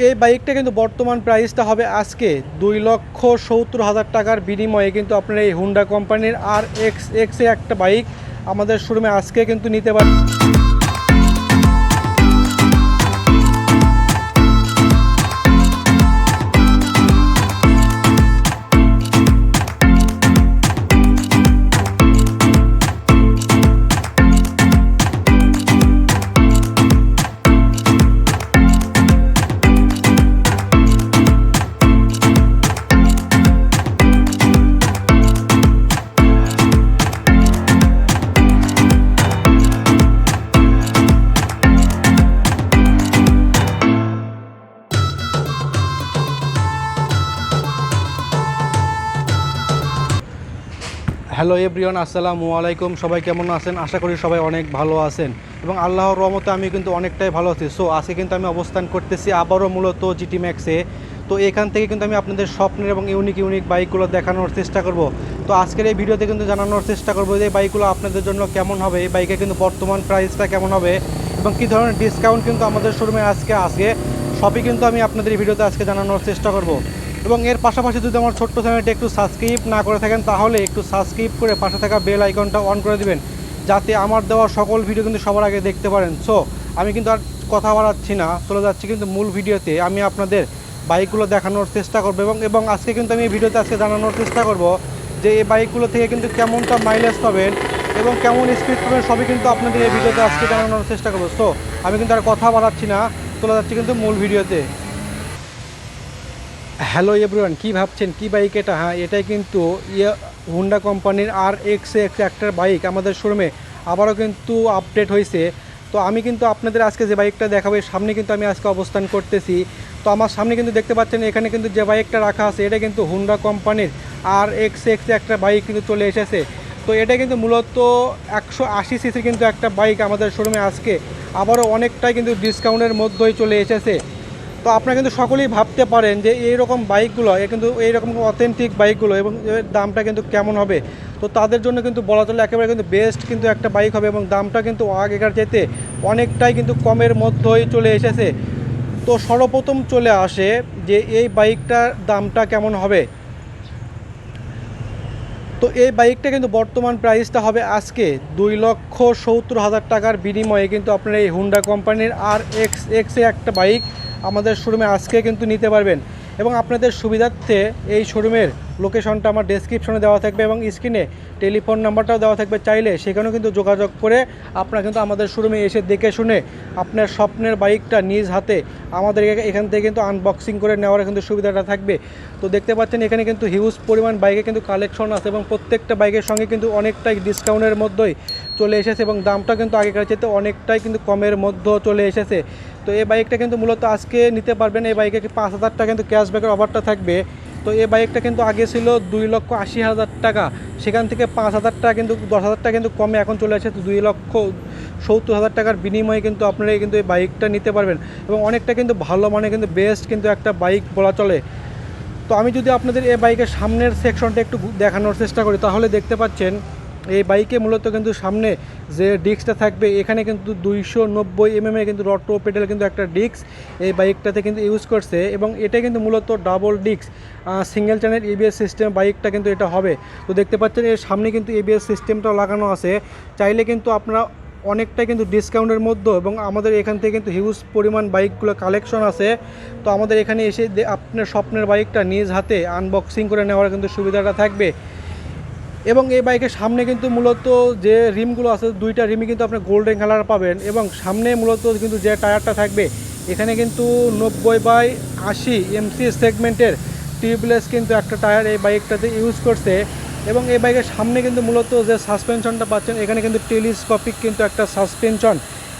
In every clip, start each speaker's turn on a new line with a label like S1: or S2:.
S1: এই বাইকটা কিন্তু বর্তমান প্রাইসটা হবে আজকে 2,70,000 টাকার বিনিময়ে কিন্তু আপনারা এই হুন্ডা কোম্পানির RX এ একটা বাইক আমাদের শোরুমে আজকে কিন্তু নিতে পারেন। হ্যালো এভরিওয়ান, আসসালামু আলাইকুম। সবাই কেমন আছেন? আশা করি সবাই অনেক ভালো আছেন এবং আল্লাহর রহমতে আমি কিন্তু অনেকটাই ভালো আছি। সো আজকে কিন্তু আমি অবস্থান করতেছি আবারও মূলত জিটি ম্যাক্সে। তো এখান থেকে কিন্তু আমি আপনাদের স্বপ্নের এবং ইউনিক বাইকগুলো দেখানোর চেষ্টা করব। তো আজকের এই ভিডিওতে কিন্তু জানানোর চেষ্টা করব যে এই বাইকগুলো আপনাদের জন্য কেমন হবে, এই বাইকের কিন্তু বর্তমান প্রাইসটা কেমন হবে এবং কী ধরনের ডিসকাউন্ট কিন্তু আমাদের শোরুমে আজকে আছে, সবই কিন্তু আমি আপনাদের এই ভিডিওতে আজকে জানানোর চেষ্টা করব। এবং এর পাশাপাশি যদি আমার ছোট্ট চ্যানেলটি একটু সাবস্ক্রাইব না করে থাকেন তাহলে একটু সাবস্ক্রাইব করে পাশে থাকা বেল আইকনটা অন করে দিবেন, যাতে আমার দেওয়া সকল ভিডিও কিন্তু সবার আগে দেখতে পারেন। সো আমি কিন্তু আর কথা বাড়াচ্ছি না, চলে যাচ্ছি কিন্তু মূল ভিডিওতে। আমি আপনাদের বাইকগুলো দেখানোর চেষ্টা করবো এবং আজকে কিন্তু আমি এই ভিডিওতে আজকে জানানোর চেষ্টা করব যে এই বাইকগুলো থেকে কিন্তু কেমনটা মাইলেজ পাবেন এবং কেমন স্পিড পাবেন, সবই কিন্তু আপনাদের এই ভিডিওতে আজকে জানানোর চেষ্টা করবো। সো আমি কিন্তু আর কথা বাড়াচ্ছি না, চলে যাচ্ছি কিন্তু মূল ভিডিওতে। হ্যালো এভরিওয়ান, কী ভাবছেন কী বাইক এটা? হ্যাঁ, এটাই কিন্তু হুন্ডা কোম্পানির RX একটা বাইক আমাদের শোরুমে আবারও কিন্তু আপডেট হয়েছে। তো আমি কিন্তু আপনাদের আজকে যে বাইকটা দেখাবো এর সামনে কিন্তু আমি আজকে অবস্থান করতেছি। তো আমার সামনে কিন্তু দেখতে পাচ্ছেন এখানে কিন্তু যে বাইকটা রাখা আছে এটা কিন্তু হুন্ডা কোম্পানির RX একটা বাইক কিন্তু চলে এসেছে। তো এটা কিন্তু মূলত 180 সিসি কিন্তু একটা বাইক আমাদের শোরুমে আজকে আবারও অনেকটাই কিন্তু ডিসকাউন্টের মধ্যেই চলে এসেছে। তো আপনারা কিন্তু সকলেই ভাবতে পারেন যে এইরকম বাইকগুলো কিন্তু এইরকম অথেন্টিক বাইকগুলো এবং এর দামটা কিন্তু কেমন হবে। তো তাদের জন্য কিন্তু বলা চলে একেবারে কিন্তু বেস্ট কিন্তু একটা বাইক হবে এবং দামটা কিন্তু আগেকার চাইতে অনেকটাই কিন্তু কমের মধ্যেই চলে এসেছে। তো সর্বপ্রথম চলে আসে যে এই বাইকটার দামটা কেমন হবে। তো এই বাইকটা কিন্তু বর্তমান প্রাইসটা হবে আজকে 2,70,000 টাকার বিনিময়ে কিন্তু আপনারা এই হুন্ডা কোম্পানির RX একটা বাইক আমাদের শোরুমে আজকে কিন্তু নিতে পারবেন। এবং আপনাদের সুবিধার্থে এই শোরুমের লোকেশনটা আমার ডেসক্রিপশনে দেওয়া থাকবে এবং স্ক্রিনে টেলিফোন নাম্বারটাও দেওয়া থাকবে, চাইলে সেখানেও কিন্তু যোগাযোগ করে আপনারা কিন্তু আমাদের শোরুমে এসে দেখে শুনে আপনার স্বপ্নের বাইকটা নিজ হাতে আমাদের এখান থেকে কিন্তু আনবক্সিং করে নেওয়ার কিন্তু সুবিধাটা থাকবে। তো দেখতে পাচ্ছেন এখানে কিন্তু হিউজ পরিমাণ বাইকে কিন্তু কালেকশন আছে এবং প্রত্যেকটা বাইকের সঙ্গে কিন্তু অনেকটাই ডিসকাউন্টের মধ্যেই চলে এসেছে এবং দামটা কিন্তু আগেকার চেয়ে অনেকটাই কিন্তু কমের মধ্যেও চলে এসেছে। তো এই বাইকটা কিন্তু মূলত আজকে নিতে পারবেন। এই বাইকে 5,000 টাকা কিন্তু ক্যাশব্যাকের অফারটা থাকবে। তো এই বাইকটা কিন্তু আগে ছিল 2,80,000 টাকা, সেখান থেকে 5,000 টাকা কিন্তু 10,000 টাকা কিন্তু কমে এখন চলে আসে 2,70,000 টাকার বিনিময়ে কিন্তু আপনারা কিন্তু এই বাইকটা নিতে পারবেন এবং অনেকটা কিন্তু ভালো মানে কিন্তু বেস্ট কিন্তু একটা বাইক বলা চলে। তো আমি যদি আপনাদের এই বাইকের সামনের সেকশনটা একটু দেখানোর চেষ্টা করি তাহলে দেখতে পাচ্ছেন এই বাইকে মূলত কিন্তু সামনে যে ডিস্কটা থাকবে এখানে কিন্তু 290 mm কিন্তু রটো পেডেল কিন্তু একটা ডিস্ক এই বাইকটাতে কিন্তু ইউজ করছে এবং এটা কিন্তু মূলত double disc single channel ABS system বাইকটা কিন্তু এটা হবে। তো দেখতে পাচ্ছেন এর সামনে কিন্তু ABS সিস্টেমটাও লাগানো আছে, চাইলে কিন্তু আপনারা অনেকটাই কিন্তু ডিসকাউন্টের মধ্যে এবং আমাদের এখান থেকে কিন্তু হিউজ পরিমাণ বাইকগুলো কালেকশন আছে। তো আমাদের এখানে এসে আপনার স্বপ্নের বাইকটা নিজ হাতে আনবক্সিং করে নেওয়ার কিন্তু সুবিধাটা থাকবে। এবং এই বাইকের সামনে কিন্তু মূলত যে রিমগুলো আছে দুইটা রিমই কিন্তু আপনি গোল্ডেন কালার পাবেন এবং সামনে মূলত কিন্তু যে টায়ারটা থাকবে এখানে কিন্তু 90/80 MC সেগমেন্টের টিউবলেস কিন্তু একটা টায়ার এই বাইকটাতে ইউজ করছে এবং এই বাইকের সামনে কিন্তু মূলত যে সাসপেনশনটা পাচ্ছেন এখানে কিন্তু টেলিস্কোপিক কিন্তু একটা সাসপেনশন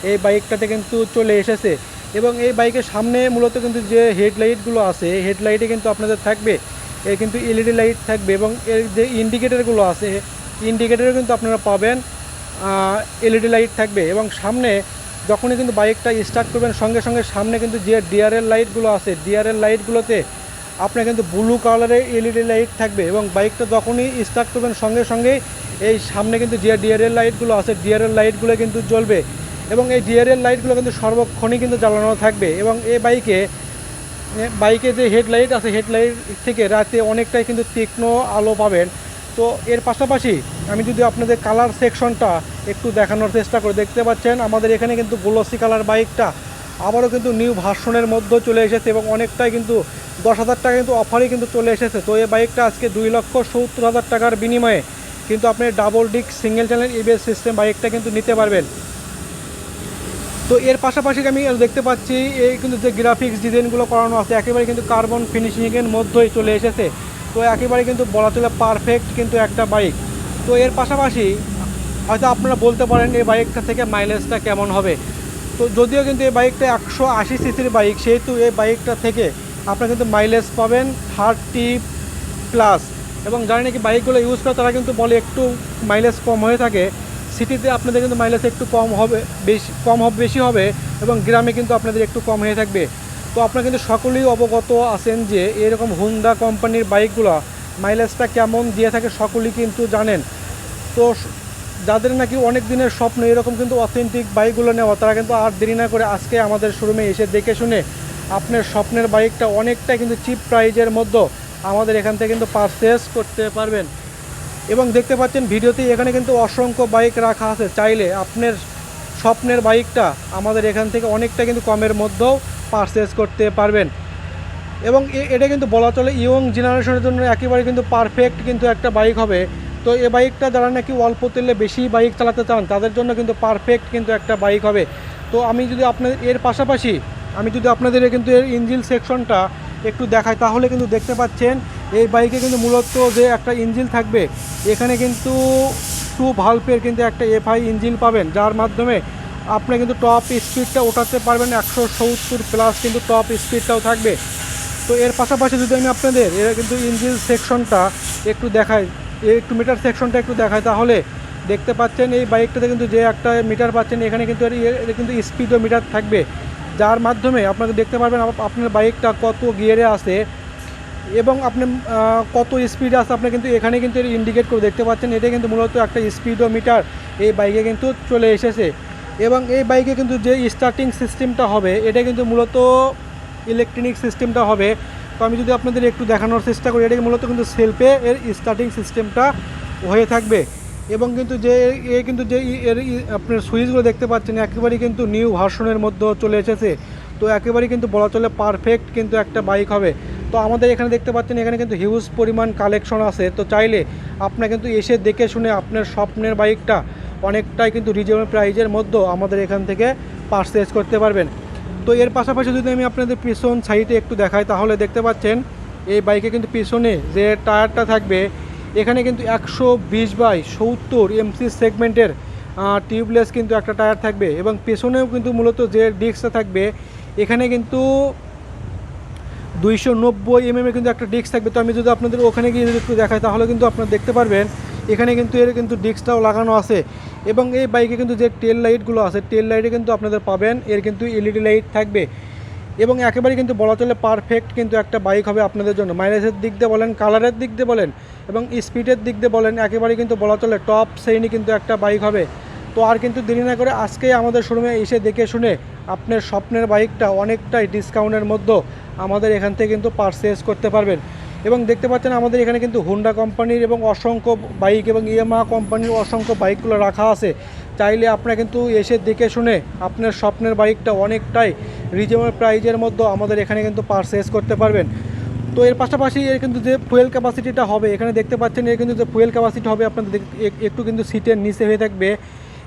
S1: এই বাইকটাতে কিন্তু চলে এসেছে এবং এই বাইকের সামনে মূলত কিন্তু যে হেডলাইটগুলো আছে হেডলাইটে কিন্তু আপনাদের থাকবে এর কিন্তু LED লাইট থাকবে এবং এর যে ইন্ডিকেটারগুলো আছে ইন্ডিকেটারও কিন্তু আপনারা পাবেন LED লাইট থাকবে এবং সামনে যখনই কিন্তু বাইকটা স্টার্ট করবেন সঙ্গে সঙ্গে সামনে কিন্তু যে DRL লাইটগুলো আছে DRL লাইটগুলোতে আপনার কিন্তু ব্লু কালারের LED লাইট থাকবে এবং বাইকটা যখনই স্টার্ট করবেন সঙ্গে সঙ্গেই এই সামনে কিন্তু যে DRL লাইটগুলো আছে DRL লাইটগুলো কিন্তু জ্বলবে এবং এই DRL লাইটগুলো কিন্তু সর্বক্ষণই কিন্তু জ্বালানো থাকবে এবং এই বাইকে বাইকে যে হেডলাইট আছে হেডলাইট থেকে রাতে অনেকটাই কিন্তু তীক্ষ্ণ আলো পাবেন। তো এর পাশাপাশি আমি যদি আপনাদের কালার সেকশনটা একটু দেখানোর চেষ্টা করি, দেখতে পাচ্ছেন আমাদের এখানে কিন্তু গ্লোসি কালার বাইকটা আবারও কিন্তু নিউ ভার্সনের মধ্যে চলে এসেছে এবং অনেকটাই কিন্তু 10,000 টাকা কিন্তু অফারই কিন্তু চলে এসেছে। তো এই বাইকটা আজকে 2,70,000 টাকার বিনিময়ে কিন্তু আপনি double disc single channel EBS system বাইকটা কিন্তু নিতে পারবেন। তো এর পাশাপাশি আমি দেখতে পাচ্ছি এই কিন্তু যে গ্রাফিক্স ডিজাইনগুলো করানো আছে একেবারে কিন্তু কার্বন ফিনিশিংয়ের মধ্যেই চলে এসেছে। তো একেবারে কিন্তু বলা চলে পারফেক্ট কিন্তু একটা বাইক। তো এর পাশাপাশি হয়তো আপনারা বলতে পারেন এই বাইকটা থেকে মাইলেজটা কেমন হবে। তো যদিও কিন্তু এই বাইকটা 180 সিসির বাইক, সেহেতু এই বাইকটা থেকে আপনারা কিন্তু মাইলেজ পাবেন 30+। এবং যারা নাকি বাইকগুলো ইউজ করে তারা কিন্তু বলে একটু মাইলেজ কম হয়ে থাকে, সিটিতে আপনাদের কিন্তু মাইলেজ একটু কম হবে, বেশি হবে এবং গ্রামে কিন্তু আপনাদের একটু কম হয়ে থাকবে। তো আপনারা কিন্তু সকলেই অবগত আছেন যে এরকম হুন্ডা কোম্পানির বাইকগুলো মাইলেজটা কেমন দিয়ে থাকে সকলেই কিন্তু জানেন। তো যাদের নাকি অনেক দিনের স্বপ্ন এরকম কিন্তু অথেন্টিক বাইকগুলো নেওয়া, তারা কিন্তু আর দেরি না করে আজকে আমাদের শোরুমে এসে দেখে শুনে আপনার স্বপ্নের বাইকটা অনেকটা কিন্তু চিপ প্রাইজের মধ্যে আমাদের এখান থেকে কিন্তু পারচেস করতে পারবেন। এবং দেখতে পাচ্ছেন ভিডিওতে এখানে কিন্তু অসংখ্য বাইক রাখা আছে, চাইলে আপনার স্বপ্নের বাইকটা আমাদের এখান থেকে অনেকটা কিন্তু কমের মধ্যেও পারচেস করতে পারবেন। এবং এটা কিন্তু বলা চলে ইয়ং জেনারেশনের জন্য একেবারে কিন্তু পারফেক্ট কিন্তু একটা বাইক হবে। তো এই বাইকটা যারা নাকি অল্প তেলে বেশি বাইক চালাতে চান তাদের জন্য কিন্তু পারফেক্ট কিন্তু একটা বাইক হবে। তো আমি যদি আপনাদের এর পাশাপাশি আমি যদি আপনাদের কিন্তু এর ইঞ্জিন সেকশনটা একটু দেখাই তাহলে কিন্তু দেখতে পাচ্ছেন এই বাইকে কিন্তু মূলত যে একটা ইঞ্জিন থাকবে এখানে কিন্তু 2 ভালভের কিন্তু একটা এফআই ইঞ্জিন পাবেন, যার মাধ্যমে আপনি কিন্তু টপ স্পিডটা ওঠাতে পারবেন 170+ কিন্তু টপ স্পিডটাও থাকবে। তো এর পাশাপাশি যদি আমি আপনাদের এর কিন্তু ইঞ্জিন সেকশনটা একটু দেখাই, একটু মিটার সেকশনটা একটু দেখাই তাহলে দেখতে পাচ্ছেন এই বাইকটাতে কিন্তু যে একটা মিটার পাচ্ছেন এখানে কিন্তু এর কিন্তু স্পিডও মিটার থাকবে, যার মাধ্যমে আপনাকে দেখতে পারবেন আপনার বাইকটা কত গিয়ারে আছে এবং আপনি কত স্পিড আছে আপনি কিন্তু এখানে কিন্তু ইন্ডিকেট করে দেখতে পাচ্ছেন। এটা কিন্তু মূলত একটা স্পিডোমিটার এই বাইকে কিন্তু চলে এসেছে। এবং এই বাইকে কিন্তু যে স্টার্টিং সিস্টেমটা হবে এটা কিন্তু মূলত ইলেকট্রনিক সিস্টেমটা হবে। তো আমি যদি আপনাদের একটু দেখানোর চেষ্টা করি, এটা মূলত কিন্তু সেলফে এর স্টার্টিং সিস্টেমটা হয়ে থাকবে। এবং কিন্তু যে কিন্তু যে এর আপনার সুইচগুলো দেখতে পাচ্ছেন একেবারেই কিন্তু নিউ ভার্সনের মধ্যে চলে এসেছে। তো একেবারেই কিন্তু বলা চলে পারফেক্ট কিন্তু একটা বাইক হবে। তো আমাদের এখানে দেখতে পাচ্ছেন এখানে কিন্তু হিউজ পরিমাণ কালেকশন আছে। তো চাইলে আপনারা কিন্তু এসে দেখে শুনে আপনার স্বপ্নের বাইকটা অনেকটাই কিন্তু রিজনেবল প্রাইজের মধ্যে আমাদের এখান থেকে পারচেজ করতে পারবেন। তো এর পাশাপাশি যদি আমি আপনাদের পিছন সাইডে একটু দেখাই তাহলে দেখতে পাচ্ছেন এই বাইকে কিন্তু পিছনে যে টায়ারটা থাকবে এখানে কিন্তু 120/70 এমসি সেগমেন্টের টিউবলেস কিন্তু একটা টায়ার থাকবে। এবং পেছনেও কিন্তু মূলত যে ডিস্কটা থাকবে এখানে কিন্তু 290 mm কিন্তু একটা ডিস্ক থাকবে। তো আমি যদি আপনাদের ওখানে গিয়ে যদি একটু দেখাই তাহলে কিন্তু আপনারা দেখতে পারবেন এখানে কিন্তু এর কিন্তু ডিস্কটাও লাগানো আছে। এবং এই বাইকে কিন্তু যে টেল লাইটগুলো আছে টেল লাইটে কিন্তু আপনাদের পাবেন এর কিন্তু এলইডি লাইট থাকবে। এবং একেবারে কিন্তু বলা চলে পারফেক্ট কিন্তু একটা বাইক হবে আপনাদের জন্য, মাইলেজের দিক দিয়ে বলেন, কালারের দিক দিয়ে বলেন এবং স্পিডের দিক দিয়ে বলেন, একেবারে কিন্তু বলা চলে টপ শ্রেণী কিন্তু একটা বাইক হবে। তো আর কিন্তু দেরি না করে আজকেই আমাদের শোরুমে এসে দেখে শুনে আপনার স্বপ্নের বাইকটা অনেকটাই ডিসকাউন্টের মধ্যে আমাদের এখান থেকে কিন্তু পারচেজ করতে পারবেন। এবং দেখতে পাচ্ছেন আমাদের এখানে কিন্তু হুন্ডা কোম্পানির এবং অসংখ্য বাইক এবং ইয়ামাহা কোম্পানির অসংখ্য বাইকগুলো রাখা আছে, চাইলে আপনারা কিন্তু এসে দেখে শুনে আপনার স্বপ্নের বাইকটা অনেকটাই রিজনেবল প্রাইজের মধ্যে আমাদের এখানে কিন্তু পারচেজ করতে পারবেন। তো এর পাশাপাশি এর কিন্তু যে ফুয়েল ক্যাপাসিটিটা হবে এখানে দেখতে পাচ্ছেন এর কিন্তু যে ফুয়েল ক্যাপাসিটি হবে আপনাদের একটু কিন্তু সিটের নিচে হয়ে থাকবে।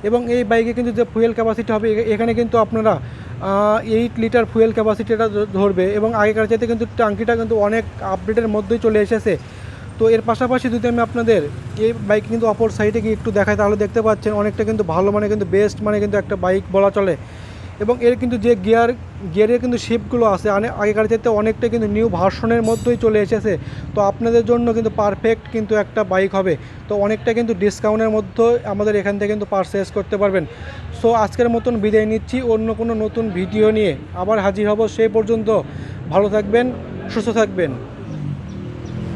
S1: এবং এই বাইকে কিন্তু যে ফুয়েল ক্যাপাসিটি হবে এখানে কিন্তু আপনারা 8 লিটার ফুয়েল ক্যাপাসিটিটা ধরবে। এবং আগেকার চাইতে কিন্তু ট্যাঙ্কিটা কিন্তু অনেক আপডেটের মধ্যেই চলে এসেছে। তো এর পাশাপাশি যদি আমি আপনাদের এই বাইক কিন্তু অপর সাইডে গিয়ে একটু দেখাই তাহলে দেখতে পাচ্ছেন অনেকটা কিন্তু ভালো মানে কিন্তু বেস্ট মানে কিন্তু একটা বাইক বলা চলে। এবং এর কিন্তু যে গিয়ারের কিন্তু শেপগুলো আছে আগেকার চাইতে অনেকটা কিন্তু নিউ ভার্সনের মধ্যেই চলে এসেছে। তো আপনাদের জন্য কিন্তু পারফেক্ট কিন্তু একটা বাইক হবে। তো অনেকটা কিন্তু ডিসকাউন্টের মধ্যে আমাদের এখান থেকে কিন্তু পারচেজ করতে পারবেন। সো আজকের মতন বিদায় নিচ্ছি, অন্য কোনো নতুন ভিডিও নিয়ে আবার হাজির হব। সেই পর্যন্ত ভালো থাকবেন, সুস্থ থাকবেন।